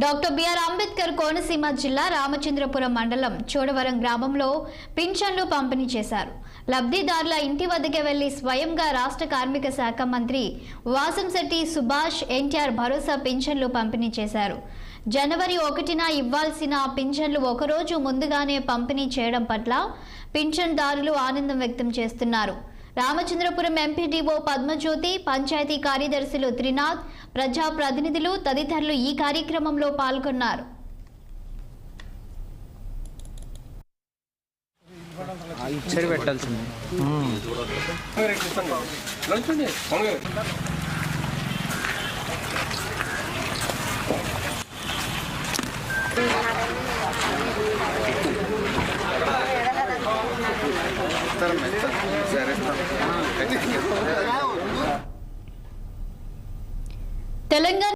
Doctor BR Ambedkar Konaseema జిల్లా రామచంద్రపురం మండలం చోడవరం గ్రామంలో పింఛన్లు పంపిణీ చేశారు. లబ్ధిదారుల ఇంటి వద్దకే వెళ్లి స్వయంగా రాష్ట్ర కార్మిక శాఖ మంత్రి వాసంశెట్టి సుభాష్ ఎన్టీఆర్ భరోసా పింఛన్లు పంపిణీ చేశారు. జనవరి 1న ఇవ్వాల్సిన పింఛన్లు ఒకరోజు ముందుగానే పంపిణీ చేయడం పట్ల పింఛన్దారులు ఆనందం వ్యక్తం చేస్తున్నారు. రామచంద్రపురం ఎంపీడీఓ పద్మజ్యోతి, పంచాయతీ కార్యదర్శులు త్రినాథ్, ప్రజా ప్రతినిధులు తదితరులు ఈ కార్యక్రమంలో పాల్గొన్నారు. తెలంగాణ